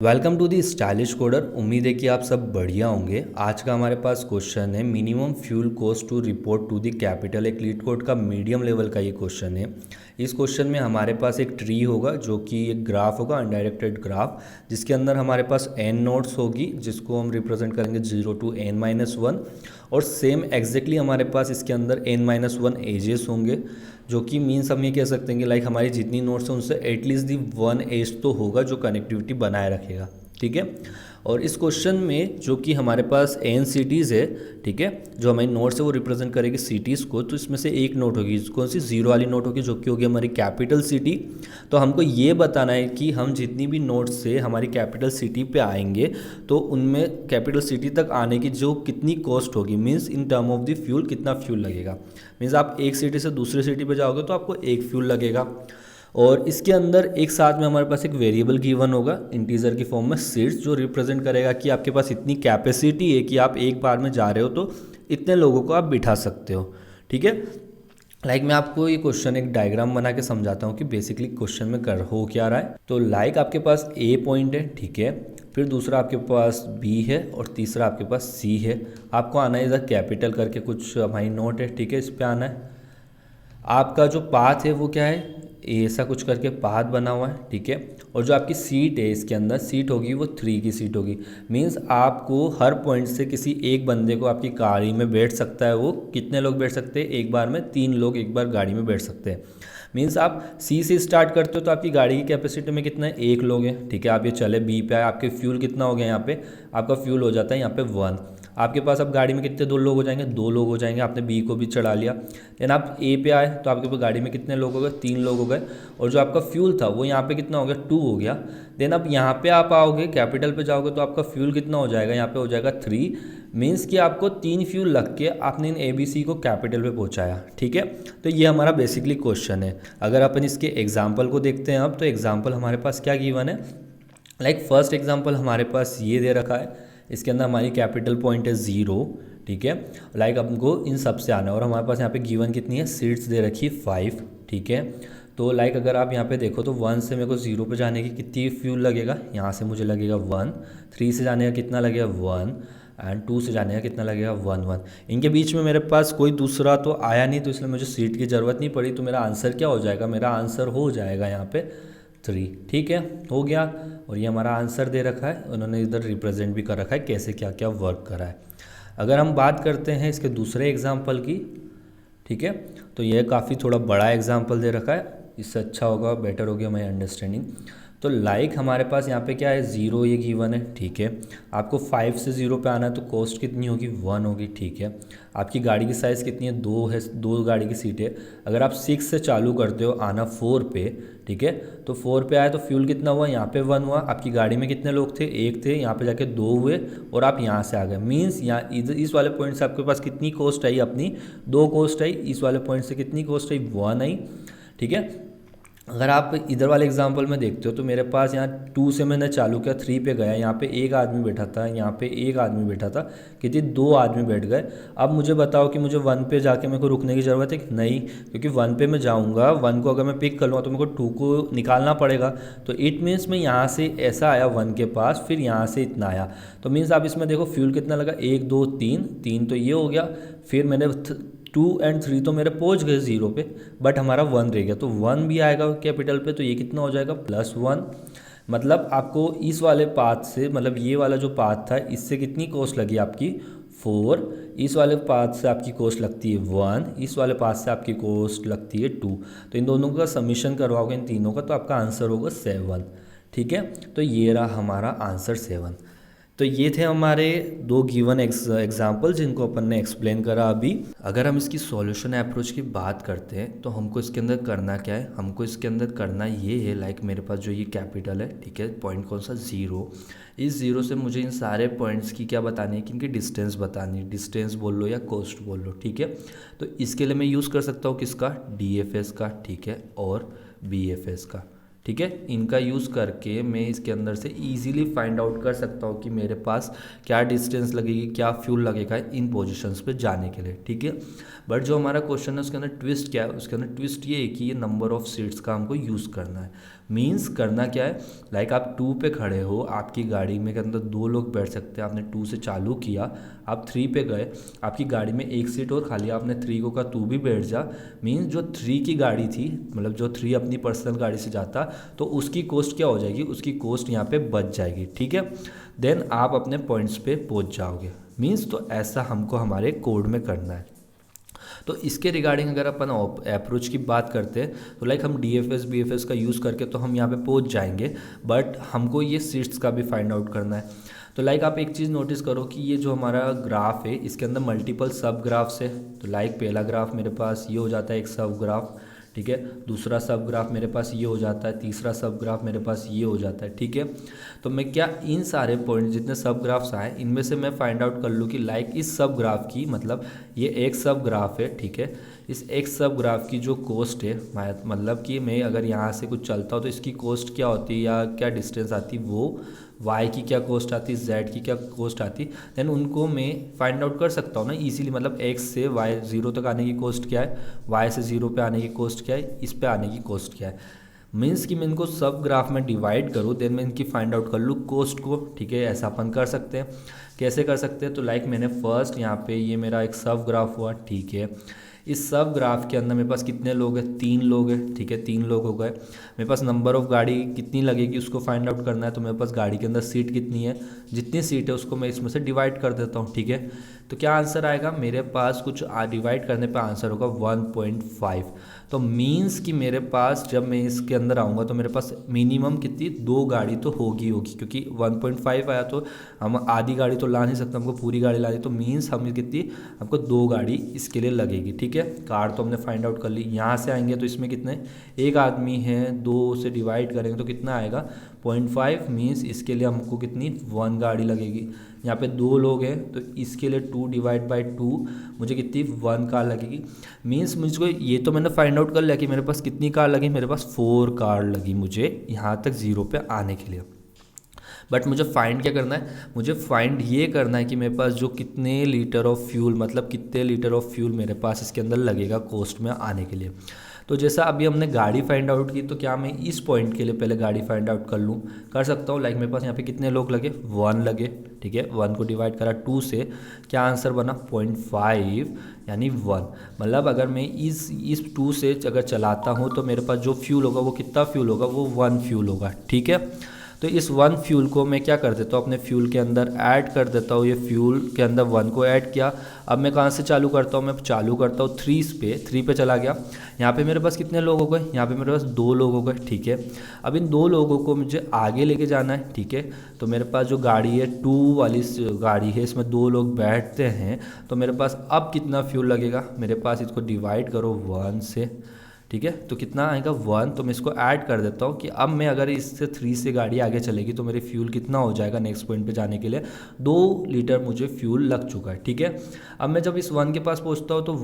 Welcome to the stylish coder. उम्मीद है कि आप सब बढ़िया होंगे। आज का हमारे पास क्वेश्चन है minimum fuel cost to report to the capital. एक लीड कोड का मीडियम लेवल का ये क्वेश्चन है। इस क्वेश्चन में हमारे पास एक ट्री होगा जो कि एक ग्राफ होगा, अनडायरेक्टेड ग्राफ, जिसके अंदर हमारे पास n नोड्स होगी जिसको हम रिप्रेजेंट करेंगे 0 to n-1, और सेम एग्जैक्टली हमारे पास इसके अंदर n-1 एजेस होंगे, जो कि मीन्स हम ये कह सकते हैं कि लाइक हमारी जितनी नोड्स हैं उनसे एटलीस्ट दी 1 एज तो होगा जो कनेक्टिविटी बनाए रखेगा। ठीक है। और इस क्वेश्चन में जो कि हमारे पास n सिटीज़ है, ठीक है, जो हमारी नोड्स है वो रिप्रेजेंट करेगी सिटीज़ को, तो इसमें से एक नोट होगी, कौन सी, जीरो वाली नोट होगी, जो कि होगी हमारी कैपिटल सिटी। तो हमको ये बताना है कि हम जितनी भी नोड्स से हमारी कैपिटल सिटी पे आएंगे तो उनमें कैपिटल सिटी तक आने की जो कितनी कॉस्ट होगी, means in term of the fuel, कितना फ्यूल लगेगा। मीन्स आप एक सिटी से दूसरी सिटी पे जाओगे तो आपको एक फ्यूल लगेगा। और इसके अंदर एक साथ में हमारे पास एक वेरिएबल गिवन होगा इंटीजर की फॉर्म में सीट्स, जो रिप्रेजेंट करेगा कि आपके पास इतनी कैपेसिटी है कि आप एक बार में जा रहे हो तो इतने लोगों को आप बिठा सकते हो। ठीक है। मैं आपको ये क्वेश्चन एक डायग्राम बना के समझाता हूँ कि बेसिकली क्वेश्चन में कर हो क्या रहा है। तो आपके पास ए पॉइंट है, ठीक है, फिर दूसरा आपके पास बी है और तीसरा आपके पास सी है। आपको आना है इधर कैपिटल करके कुछ हमारी नोट है, ठीक है, इस पर आना है। आपका जो पाथ है वो क्या है, ऐसा कुछ करके पाथ बना हुआ है, ठीक है। और जो आपकी सीट है इसके अंदर सीट होगी वो 3 की सीट होगी। मीन्स आपको हर पॉइंट से किसी एक बंदे को आपकी गाड़ी में बैठ सकता है। वो कितने लोग बैठ सकते हैं, एक बार में 3 लोग एक बार गाड़ी में बैठ सकते हैं। मीन्स आप सी से स्टार्ट करते हो तो आपकी गाड़ी की कैपेसिटी में कितना है, 1 लोग हैं, ठीक है। आप ये चले बी पे आए, आपके फ्यूल कितना हो गया, यहाँ पे आपका फ्यूल हो जाता है यहाँ पे 1। आपके पास अब गाड़ी में कितने 2 लोग हो जाएंगे, 2 लोग हो जाएंगे। आपने बी को भी चढ़ा लिया। देन आप ए पे आए तो आपके पास गाड़ी में कितने लोग हो गए, 3 लोग हो गए। और जो आपका फ्यूल था वो यहाँ पे कितना हो गया, 2 हो गया। देन अब यहाँ पे आप आओगे, कैपिटल पे जाओगे तो आपका फ्यूल कितना हो जाएगा, यहाँ पे हो जाएगा 3। मीन्स कि आपको 3 फ्यूल लग के आपने इन ए बी सी को कैपिटल पे पहुँचाया। ठीक है। तो ये हमारा बेसिकली क्वेश्चन है। अगर अपन इसके एग्जाम्पल को देखते हैं अब, तो एग्जाम्पल हमारे पास क्या गिवन है, फर्स्ट एग्जाम्पल हमारे पास ये दे रखा है। इसके अंदर हमारी कैपिटल पॉइंट है 0, ठीक है। हमको इन सब से आना है और हमारे पास यहाँ पे गिवन कितनी है, सीट्स दे रखी है 5, ठीक है। तो अगर आप यहाँ पे देखो तो 1 से मेरे को 0 पे जाने की कितनी फ्यूल लगेगा, यहाँ से मुझे लगेगा 1, 3 से जाने का कितना लगेगा 1, एंड 2 से जाने का कितना लगेगा 1। इनके बीच में मेरे पास कोई दूसरा तो आया नहीं, तो इसलिए मुझे सीट की ज़रूरत नहीं पड़ी। तो मेरा आंसर क्या हो जाएगा, मेरा आंसर हो जाएगा यहाँ पे 3। ठीक है, हो गया। और ये हमारा आंसर दे रखा है, उन्होंने इधर रिप्रेजेंट भी कर रखा है कैसे क्या क्या वर्क करा है। अगर हम बात करते हैं इसके दूसरे एग्जाम्पल की, ठीक है, तो यह काफ़ी थोड़ा बड़ा एग्जाम्पल दे रखा है, इससे अच्छा होगा, बेटर होगी हमारी अंडरस्टैंडिंग। तो हमारे पास यहाँ पे क्या है, 0 ये गिवन है, ठीक है। आपको 5 से 0 पे आना है तो कॉस्ट कितनी होगी, 1 होगी, ठीक है। आपकी गाड़ी की साइज़ कितनी है, 2 है, 2 गाड़ी की सीट है। अगर आप 6 से चालू करते हो आना 4 पे, ठीक है, तो 4 पे आए तो फ्यूल कितना हुआ, यहाँ पे 1 हुआ। आपकी गाड़ी में कितने लोग थे, 1 थे, यहाँ पे जाके 2 हुए और आप यहाँ से आ गए। मीन्स यहाँ इस वाले पॉइंट से आपके पास कितनी कॉस्ट आई, अपनी 2 कॉस्ट आई। इस वाले पॉइंट से कितनी कॉस्ट आई, 1 आई, ठीक है। अगर आप इधर वाले एग्जांपल में देखते हो तो मेरे पास यहाँ 2 से मैंने चालू किया, 3 पे गया, यहाँ पे एक आदमी बैठा था, यहाँ पे एक आदमी बैठा था, कितनी 2 आदमी बैठ गए। अब मुझे बताओ कि मुझे 1 पे जाके मेरे को रुकने की ज़रूरत है कि नहीं, क्योंकि 1 पे मैं जाऊँगा, 1 को अगर मैं पिक कर लूँगा तो मेरे को 2 को निकालना पड़ेगा। तो इट मीन्स मैं यहाँ से ऐसा आया 1 के पास, फिर यहाँ से इतना आया। तो मीन्स आप इसमें देखो फ्यूल कितना लगा, 1 2 3 तो ये हो गया। फिर मैंने 2 और 3 तो मेरे पहुंच गए 0 पे, बट हमारा 1 रह गया, तो 1 भी आएगा कैपिटल पे, तो ये कितना हो जाएगा, +1। मतलब आपको इस वाले पाथ से, मतलब ये वाला जो पाथ था, इससे कितनी कॉस्ट लगी आपकी, 4। इस वाले पाथ से आपकी कॉस्ट लगती है 1, इस वाले पाथ से आपकी कॉस्ट लगती है 2। तो इन दोनों का समीशन करवाओगे, इन तीनों का, तो आपका आंसर होगा 7। ठीक है। तो ये रहा हमारा आंसर 7। तो ये थे हमारे 2 गिवन एग्जाम्पल जिनको अपन ने एक्सप्लेन करा अभी। अगर हम इसकी सॉल्यूशन अप्रोच की बात करते हैं तो हमको इसके अंदर करना क्या है, हमको इसके अंदर करना ये है, मेरे पास जो ये कैपिटल है, ठीक है, पॉइंट कौन सा, 0। इस 0 से मुझे इन सारे पॉइंट्स की क्या बतानी है कि इनकी डिस्टेंस बतानी है, डिस्टेंस बोल लो या कॉस्ट बोल लो, ठीक है। तो इसके लिए मैं यूज़ कर सकता हूँ किसका, DFS का, ठीक है, और BFS का, ठीक है। इनका यूज़ करके मैं इसके अंदर से इजीली फाइंड आउट कर सकता हूँ कि मेरे पास क्या डिस्टेंस लगेगी, क्या फ्यूल लगेगा इन पोजीशंस पे जाने के लिए, ठीक है। बट जो हमारा क्वेश्चन है उसके अंदर ट्विस्ट क्या है, उसके अंदर ट्विस्ट ये है कि ये नंबर ऑफ सीट्स का हमको यूज़ करना है। मीन्स करना क्या है, लाइक आप 2 पे खड़े हो, आपकी गाड़ी में के अंदर 2 लोग बैठ सकते हैं, आपने 2 से चालू किया, आप 3 पे गए, आपकी गाड़ी में एक सीट और खाली, आपने 3 को कहा तू भी बैठ जा। मीन्स जो 3 की गाड़ी थी, मतलब जो 3 अपनी पर्सनल गाड़ी से जाता, तो उसकी कॉस्ट क्या हो जाएगी, उसकी कॉस्ट यहाँ पे बच जाएगी, ठीक है। देन आप अपने पॉइंट्स पे पहुँच जाओगे। मीन्स तो ऐसा हमको हमारे कोड में करना है। तो इसके रिगार्डिंग अगर अपन अप्रोच की बात करते हैं तो लाइक हम DFS BFS का यूज़ करके तो हम यहाँ पे पहुँच जाएंगे, बट हमको ये सीट्स का भी फाइंड आउट करना है। तो लाइक आप एक चीज़ नोटिस करो कि ये जो हमारा ग्राफ है इसके अंदर मल्टीपल सब ग्राफ्स है। तो लाइक पहला ग्राफ मेरे पास ये हो जाता है एक सब ग्राफ, ठीक है, दूसरा सब ग्राफ मेरे पास ये हो जाता है, तीसरा सब ग्राफ मेरे पास ये हो जाता है, ठीक है। तो मैं क्या इन सारे पॉइंट जितने सब ग्राफ्स आए इनमें से मैं फाइंड आउट कर लूँ कि लाइक इस सब ग्राफ की, मतलब ये एक सब ग्राफ है, ठीक है, इस एक सब ग्राफ की जो कॉस्ट है, मतलब कि मैं अगर यहाँ से कुछ चलता हूँ तो इसकी कॉस्ट क्या होती है या क्या डिस्टेंस आती है, वो y की क्या कॉस्ट आती, z की क्या कॉस्ट आती, देन उनको मैं फाइंड आउट कर सकता हूँ ना इजीली। मतलब x से y 0 तक आने की कॉस्ट क्या है, y से 0 पे आने की कॉस्ट क्या है, इस पे आने की कॉस्ट क्या है। मीन्स कि मैं इनको सब ग्राफ में डिवाइड करूँ, देन मैं इनकी फाइंड आउट कर लूँ कॉस्ट को, ठीक है। ऐसा अपन कर सकते हैं। कैसे कर सकते हैं, तो लाइक मैंने फर्स्ट यहाँ पे ये मेरा एक सब ग्राफ हुआ, ठीक है। इस सब ग्राफ के अंदर मेरे पास कितने लोग हैं, 3 लोग हैं, ठीक है, 3 लोग हो गए। मेरे पास नंबर ऑफ़ गाड़ी कितनी लगेगी उसको फाइंड आउट करना है। तो मेरे पास गाड़ी के अंदर सीट कितनी है, जितनी सीट है उसको मैं इसमें से डिवाइड कर देता हूँ, ठीक है। तो क्या आंसर आएगा, मेरे पास कुछ डिवाइड करने पे आंसर होगा 1.5। तो मीन्स कि मेरे पास जब मैं इसके अंदर आऊँगा तो मेरे पास मिनिमम कितनी 2 गाड़ी तो होगी, क्योंकि 1.5 आया तो हम आधी गाड़ी तो ला नहीं सकते, हमको पूरी गाड़ी लानी। तो मीन्स हम कितनी, हमको 2 गाड़ी इसके लिए लगेगी, ठीक है। कार तो हमने फाइंड आउट कर ली। यहाँ से आएंगे तो इसमें कितने, एक आदमी है, 2 से डिवाइड करेंगे तो कितना आएगा 0.5। मीन्स इसके लिए हमको कितनी 1 गाड़ी लगेगी। यहाँ पे 2 लोग हैं तो इसके लिए 2 डिवाइड बाई 2 मुझे कितनी 1 कार लगेगी। मीन्स मुझको ये तो मैंने फाइंड आउट कर लिया कि मेरे पास कितनी कार लगी, मेरे पास 4 कार लगी मुझे यहाँ तक 0 पे आने के लिए। बट मुझे फाइंड क्या करना है, मुझे फाइंड ये करना है कि मेरे पास जो कितने लीटर ऑफ फ्यूल, मतलब कितने लीटर ऑफ फ्यूल मेरे पास इसके अंदर लगेगा कोस्ट में आने के लिए। तो जैसा अभी हमने गाड़ी फाइंड आउट की, तो क्या मैं इस पॉइंट के लिए पहले गाड़ी फाइंड आउट कर लूँ, कर सकता हूँ। लाइक मेरे पास यहाँ पे कितने लोग लगे, 1 लगे, ठीक है। 1 को डिवाइड करा 2 से, क्या आंसर बना 0.5 यानी 1। मतलब अगर मैं इस 2 से अगर चलाता हूँ तो मेरे पास जो फ्यूल होगा वो कितना फ्यूल होगा, वो 1 फ्यूल होगा, ठीक है। तो इस 1 फ्यूल को मैं क्या कर देता हूँ, अपने फ्यूल के अंदर ऐड कर देता हूँ। ये फ्यूल के अंदर 1 को ऐड किया। अब मैं कहाँ से चालू करता हूँ, मैं चालू करता हूँ 3 पे चला गया। यहाँ पे मेरे पास कितने लोग हो गए, यहाँ पे मेरे पास 2 लोग हो गए, ठीक है। अब इन 2 लोगों को मुझे आगे लेके जाना है, ठीक है। तो मेरे पास जो गाड़ी है 2 वाली गाड़ी है, इसमें 2 लोग बैठते हैं। तो मेरे पास अब कितना फ्यूल लगेगा, मेरे पास इसको डिवाइड करो 1 से, ठीक है। तो कितना आएगा 1। तो मैं इसको ऐड कर देता हूँ कि अब मैं अगर इससे 3 से गाड़ी आगे चलेगी तो मेरे फ्यूल कितना हो जाएगा, नेक्स्ट पॉइंट पे जाने के लिए 2 लीटर मुझे फ्यूल लग चुका है, ठीक है। अब मैं जब इस 1 के पास पहुँचता हूँ तो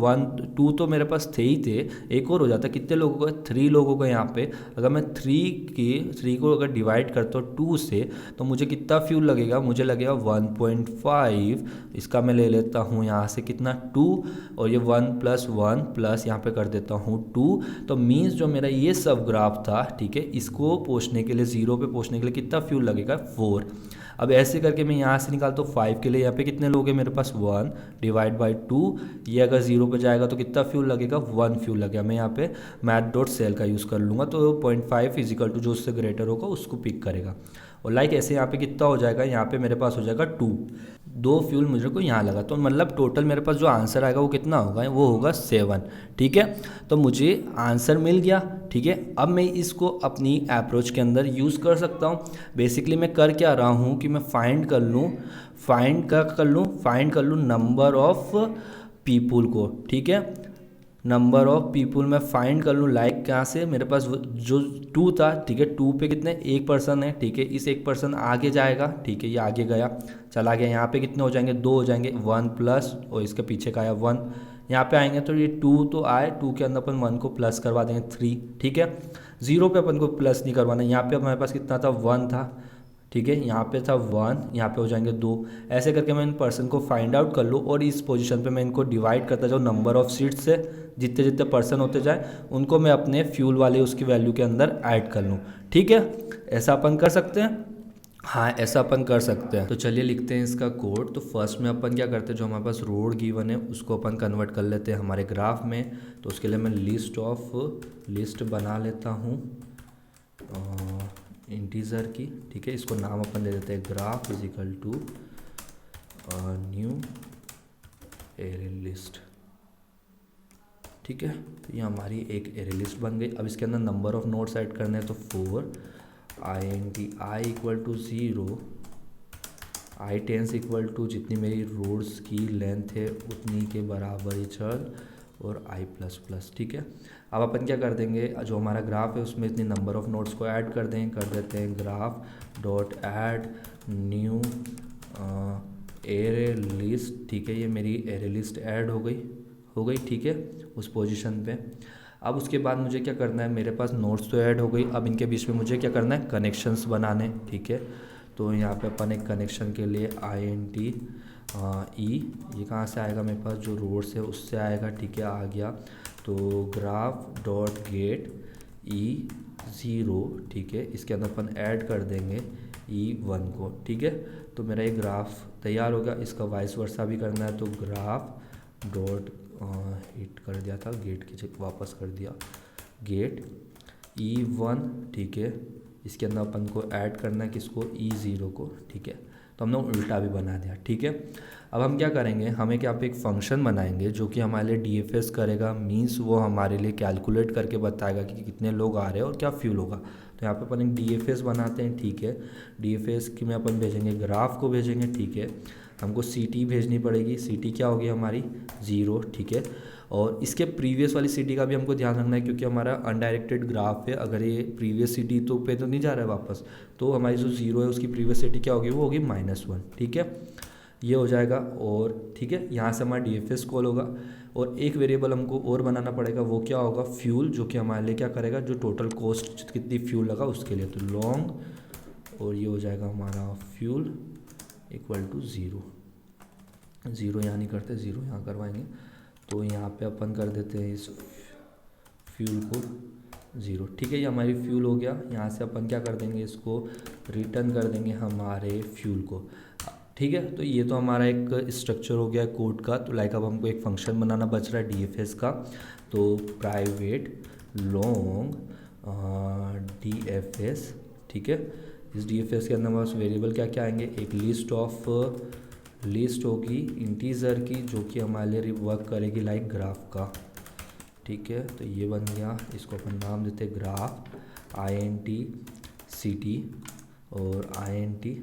2 तो मेरे पास थे ही थे, एक और हो जाता है। कितने लोगों को, 3 लोगों को यहाँ पे अगर मैं 3 को अगर डिवाइड करता हूँ 2 से तो मुझे कितना फ्यूल लगेगा, मुझे लगेगा 1.5। इसका मैं ले लेता हूँ यहाँ से कितना 2, और ये 1 + 1 प्लस यहाँ पे कर देता हूँ 2। तो मीन्स जो मेरा ये सब ग्राफ था, ठीक है, इसको पहुँचने के लिए 0 पे पहुँचने के लिए कितना फ्यूल लगेगा 4। अब ऐसे करके मैं यहाँ से निकालता हूँ 5 के लिए। यहाँ पे कितने लोग हैं मेरे पास 1 डिवाइड बाई 2। ये अगर 0 पे जाएगा तो कितना फ्यूल लगेगा 1 फ्यूल लगेगा। मैं यहाँ पे math.cell का यूज़ कर लूँगा। तो 0.5 = जो उससे ग्रेटर होगा उसको पिक करेगा। और लाइक ऐसे यहाँ पे कितना हो जाएगा, यहाँ पे मेरे पास हो जाएगा 2 फ्यूल मुझे को यहाँ लगा। तो मतलब टोटल मेरे पास जो आंसर आएगा वो कितना होगा, वो होगा 7, ठीक है। तो मुझे आंसर मिल गया, ठीक है। अब मैं इसको अपनी अप्रोच के अंदर यूज़ कर सकता हूँ। बेसिकली मैं कर क्या रहा हूँ कि मैं फाइंड कर लूँ नंबर ऑफ पीपुल को, ठीक है। नंबर ऑफ पीपुल मैं फाइंड कर लूँ। लाइक कहाँ से, मेरे पास जो 2 था, ठीक है, 2 पे कितने, 1 पर्सन है, ठीक है। इस 1 पर्सन आगे जाएगा, ठीक है, ये आगे गया, चला गया। यहाँ पे कितने हो जाएंगे, 2 हो जाएंगे, 1 प्लस और इसके पीछे का आया 1। यहाँ पे आएंगे तो ये 2 तो आए, 2 के अंदर अपन 1 को प्लस करवा देंगे 3, ठीक है। 0 पे अपन को प्लस नहीं करवाना। यहाँ पे हमारे पास कितना था 1 था, ठीक है। यहाँ पे था 1, यहाँ पे हो जाएंगे 2, ऐसे करके मैं इन पर्सन को फाइंड आउट कर लूँ और इस पोजीशन पे मैं इनको डिवाइड करता जाऊँ नंबर ऑफ सीट्स से, जितने जितने पर्सन होते जाए उनको मैं अपने फ्यूल वाले उसकी वैल्यू के अंदर ऐड कर लूँ। ठीक है, ऐसा अपन कर सकते हैं। हाँ, ऐसा अपन कर सकते हैं। तो चलिए लिखते हैं इसका कोड। तो फर्स्ट में अपन क्या करते हैं, जो हमारे पास रोड गिवन है उसको अपन कन्वर्ट कर लेते हैं हमारे ग्राफ में। तो उसके लिए मैं लिस्ट बना लेता हूँ इंटीजर की। ठीक है, इसको नाम अपन दे देते हैं graph is equal to new array list. ठीक है, तो ये हमारी एक एरे लिस्ट बन गई। अब इसके अंदर नंबर ऑफ नोड्स ऐड करने हैं, तो 4 i इक्वल टू 0, i टेंस इक्वल टू जितनी मेरी रोड्स की लेंथ है उतनी के बराबर ही चल, और i प्लस प्लस। ठीक है, अब अपन क्या कर देंगे, जो हमारा ग्राफ है उसमें इतनी नंबर ऑफ नोड्स को ऐड कर देंगे। कर देते हैं graph dot add new array list. ठीक है, ये मेरी एरे लिस्ट ऐड हो गई। ठीक है, उस पोजीशन पे। अब उसके बाद मुझे क्या करना है, मेरे पास नोड्स तो ऐड हो गई, अब इनके बीच में मुझे क्या करना है, कनेक्शंस बनाने। ठीक है, तो यहाँ पे अपन एक कनेक्शन के लिए INT ये कहाँ से आएगा, मेरे पास जो रोड्स है उससे आएगा। ठीक है, आ गया। तो ग्राफ डॉट गेट E0। ठीक है, इसके अंदर अपन ऐड कर देंगे E1 को। ठीक है, तो मेरा ये ग्राफ तैयार होगा। इसका वाइस वर्सा भी करना है, तो ग्राफ डॉट हिट कर दिया था, गेट की जगह वापस कर दिया गेट E1। ठीक है, इसके अंदर अपन को ऐड करना है किसको, E0 को। ठीक है, तो हमने उल्टा भी बना दिया। ठीक है, अब हम क्या करेंगे, हम एक यहाँ पे एक फंक्शन बनाएंगे जो कि हमारे लिए DFS करेगा। मीन्स वो हमारे लिए कैलकुलेट करके बताएगा कि कितने लोग आ रहे हैं और क्या फ्यूल होगा। तो यहाँ पे अपन एक DFS बनाते हैं। ठीक है, DFS की में अपन भेजेंगे ग्राफ को भेजेंगे। ठीक है, हमको CT भेजनी पड़ेगी। CT क्या होगी हमारी 0। ठीक है, और इसके प्रीवियस वाली CT का भी हमको ध्यान रखना है, क्योंकि हमारा अनडायरेक्टेड ग्राफ है। अगर ये प्रीवियस CT तो पे तो नहीं जा रहा है वापस, तो हमारी जो 0 है उसकी प्रीवियस CT क्या होगी, वो होगी -1। ठीक है, ये हो जाएगा। और ठीक है, यहाँ से हमारा DFS कॉल होगा। और एक वेरिएबल हमको और बनाना पड़ेगा, वो क्या होगा, फ्यूल, जो कि हमारे लिए क्या करेगा, जो टोटल कॉस्ट कितनी फ्यूल लगा उसके लिए। तो लॉन्ग, और ये हो जाएगा हमारा फ्यूल इक्वल टू 0 यहाँ नहीं करते, 0 यहाँ करवाएंगे। तो यहाँ पे अपन कर देते हैं इस फ्यूल को 0। ठीक है, ये हमारी फ्यूल हो गया। यहाँ से अपन क्या कर देंगे, इसको रिटर्न कर देंगे हमारे फ्यूल को। ठीक है, तो ये तो हमारा एक स्ट्रक्चर हो गया कोड का। तो लाइक अब हमको एक फंक्शन बनाना बच रहा है DFS का। तो प्राइवेट लॉन्ग DFS। ठीक है, इस DFS के अंदर हमारे पास वेरिएबल क्या क्या आएंगे, एक लिस्ट होगी इंटीजर की, जो कि हमारे लिए वर्क करेगी लाइक ग्राफ का। ठीक है, तो ये बन गया। इसको अपन नाम देते ग्राफ INT CT और INT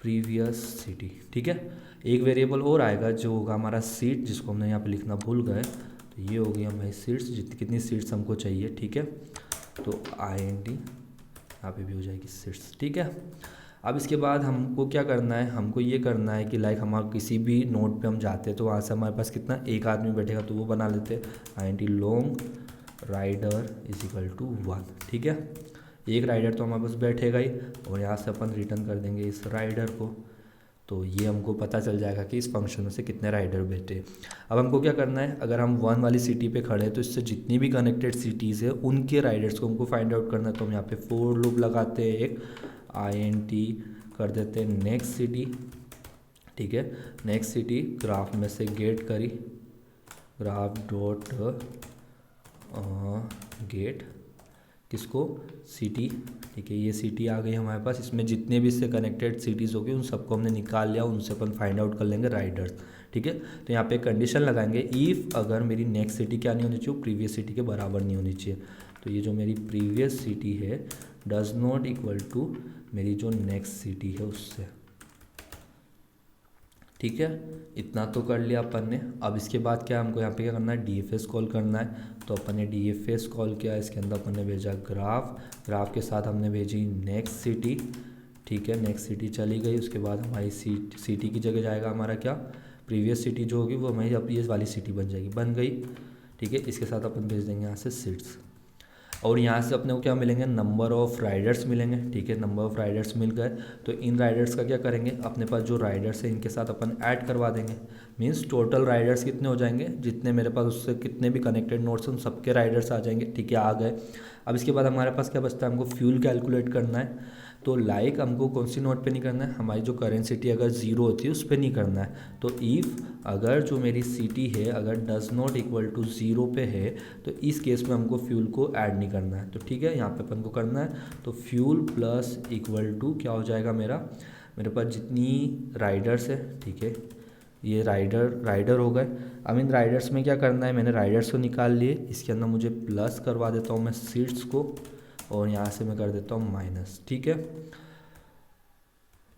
प्रीवियस CT। ठीक है, एक वेरिएबल और आएगा जो होगा हमारा सीट, जिसको हमने यहाँ पे लिखना भूल गए। तो ये हो गई हमारी सीट्स, कितनी सीट्स हमको चाहिए। ठीक है, तो INT यहाँ पे भी हो जाएगी सीट्स। ठीक है, अब इसके बाद हमको क्या करना है, हमको ये करना है कि लाइक हम किसी भी नोड पे हम जाते हैं तो वहाँ से हमारे पास कितना, एक आदमी बैठेगा, तो वो बना लेते हैं INT long rider is equal to 1। ठीक है, एक राइडर तो हमारे पास बैठेगा ही, और यहाँ से अपन रिटर्न कर देंगे इस राइडर को। तो ये हमको पता चल जाएगा कि इस फंक्शन में से कितने राइडर बैठे। अब हमको क्या करना है, अगर हम 1 वाली सिटी पे खड़े हैं तो इससे जितनी भी कनेक्टेड सिटीज़ है उनके राइडर्स को हमको फाइंड आउट करना है। तो हम यहाँ पे फोर लूप लगाते हैं, एक INT कर देते हैं नेक्स्ट सिटी। ठीक है, नेक्स्ट सिटी ग्राफ में से गेट करी, ग्राफ डॉट गेट किसको, सिटी। ठीक है, ये सिटी आ गई हमारे पास। इसमें जितने भी इससे कनेक्टेड सिटीज़ होगी उन सबको हमने निकाल लिया, उनसे अपन फाइंड आउट कर लेंगे राइडर्स। ठीक है, तो यहाँ पे कंडीशन लगाएंगे, इफ़ अगर मेरी नेक्स्ट सिटी क्या नहीं होनी चाहिए, प्रीवियस सिटी के बराबर नहीं होनी चाहिए। तो ये जो मेरी प्रीवियस सिटी है डज नॉट इक्वल टू मेरी जो नेक्स्ट सिटी है उससे। ठीक है, इतना तो कर लिया अपन ने। अब इसके बाद क्या हमको यहाँ पे क्या करना है, DFS कॉल करना है। तो अपन ने DFS कॉल किया, इसके अंदर अपन ने भेजा ग्राफ के साथ हमने भेजी नेक्स्ट सिटी। ठीक है, नेक्स्ट सिटी चली गई, उसके बाद हमारी सिटी की जगह जाएगा हमारा क्या, प्रीवियस सिटी जो होगी वो हमारी अब ये वाली सिटी बन जाएगी, बन गई। ठीक है, इसके साथ अपन भेज देंगे यहाँ से सीट्स। और यहाँ से अपने को क्या मिलेंगे, नंबर ऑफ़ राइडर्स मिलेंगे। ठीक है, नंबर ऑफ़ राइडर्स मिल गए तो इन राइडर्स का क्या करेंगे, अपने पास जो राइडर्स है इनके साथ अपन ऐड करवा देंगे। मीन्स टोटल राइडर्स कितने हो जाएंगे, जितने मेरे पास उससे कितने भी कनेक्टेड नोड्स हैं उन सबके राइडर्स आ जाएंगे। ठीक है, आ गए। अब इसके बाद हमारे पास क्या बचता है, हमको फ्यूल कैलकुलेट करना है। तो लाइक हमको कौन सी नोड पे नहीं करना है, हमारी जो करेंट सिटी अगर ज़ीरो होती है उस पर नहीं करना है। तो इफ़ अगर जो मेरी सिटी है अगर does not equal to zero पे है तो इस केस में हमको फ्यूल को ऐड नहीं करना है। तो ठीक है, यहाँ पे अपन को करना है। तो फ्यूल प्लस इक्वल टू क्या हो जाएगा, मेरे पास जितनी राइडर्स है, ठीक है, ये राइडर हो गए। अब इन राइडर्स में क्या करना है, मैंने राइडर्स को निकाल लिए, इसके अंदर मुझे प्लस करवा देता हूँ मैं सीट्स को, और यहाँ से मैं कर देता हूँ माइनस। ठीक है,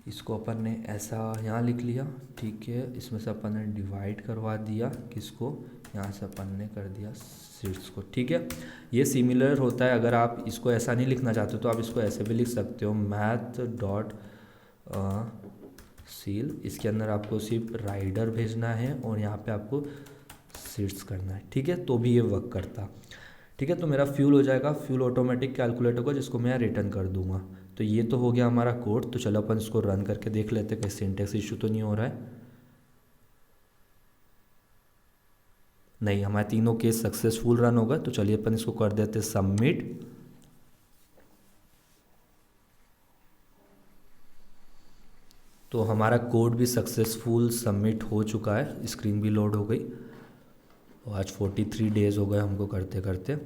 इसको अपन ने ऐसा यहाँ लिख लिया। ठीक है, इसमें से अपन ने डिवाइड करवा दिया, किसको, यहाँ से अपन ने कर दिया सीट्स को। ठीक है, ये सिमिलर होता है। अगर आप इसको ऐसा नहीं लिखना चाहते तो आप इसको ऐसे भी लिख सकते हो, मैथ डॉट सील, इसके अंदर आपको सिर्फ राइडर भेजना है और यहाँ पे आपको सीट्स करना है। ठीक है, तो भी ये वर्क करता। ठीक है, तो मेरा फ्यूल हो जाएगा, फ्यूल ऑटोमेटिक कैलकुलेट होगा जिसको मैं रिटर्न कर दूंगा। तो ये तो हो गया हमारा कोड। तो चलो अपन इसको रन करके देख लेते हैं कहीं सिंटेक्स इशू तो नहीं हो रहा है। नहीं, हमारे तीनों केस सक्सेसफुल रन होगा। तो चलिए अपन इसको कर देते हैं सबमिट। तो हमारा कोड भी सक्सेसफुल सबमिट हो चुका है, स्क्रीन भी लोड हो गई। और आज 43 डेज़ हो गए हमको करते करते।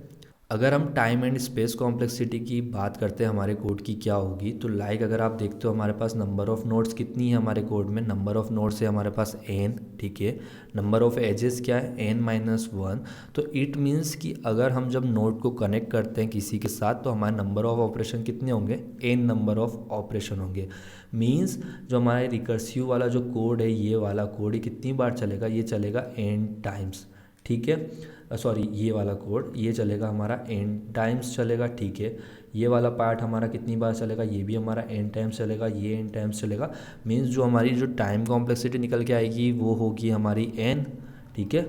अगर हम टाइम एंड स्पेस कॉम्प्लेक्सिटी की बात करते हैं हमारे कोड की क्या होगी, तो लाइक अगर आप देखते हो हमारे पास नंबर ऑफ़ नोड्स कितनी है हमारे कोड में, नंबर ऑफ़ नोड्स है हमारे पास n। ठीक है, नंबर ऑफ़ एजेस क्या है, n-1। तो इट मीन्स कि अगर हम जब नोड को कनेक्ट करते हैं किसी के साथ तो हमारे नंबर ऑफ़ ऑपरेशन कितने होंगे, n नंबर ऑफ़ ऑपरेशन होंगे। मीन्स जो हमारे रिकर्सिव वाला जो कोड है, ये वाला कोड ही कितनी बार चलेगा, ये चलेगा n टाइम्स। ठीक है, सॉरी, ये वाला कोड ये चलेगा हमारा n टाइम्स चलेगा। ठीक है, ये वाला पार्ट हमारा कितनी बार चलेगा, ये भी हमारा n टाइम्स चलेगा, ये n टाइम्स चलेगा। मीन्स जो हमारी जो टाइम कॉम्प्लेक्सिटी निकल के आएगी वो होगी हमारी n। ठीक है,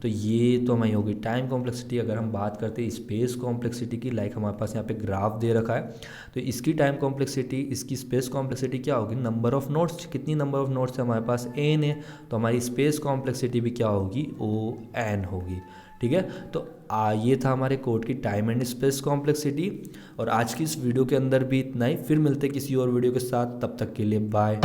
तो ये तो हमारी होगी टाइम कॉम्प्लेक्सिटी। अगर हम बात करते हैं स्पेस कॉम्प्लेक्सिटी की, लाइक हमारे पास यहाँ पे ग्राफ दे रखा है, तो इसकी टाइम कॉम्प्लेक्सिटी, इसकी स्पेस कॉम्प्लेक्सिटी क्या होगी, नंबर ऑफ़ नोड्स, कितनी नंबर ऑफ़ नोड्स है हमारे पास, n है, तो हमारी स्पेस कॉम्प्लेक्सिटी भी क्या होगी, O(n) होगी। ठीक है, तो ये था हमारे कोड की टाइम एंड स्पेस कॉम्प्लेक्सिटी। और आज की इस वीडियो के अंदर भी इतना ही। फिर मिलते किसी और वीडियो के साथ, तब तक के लिए बाय।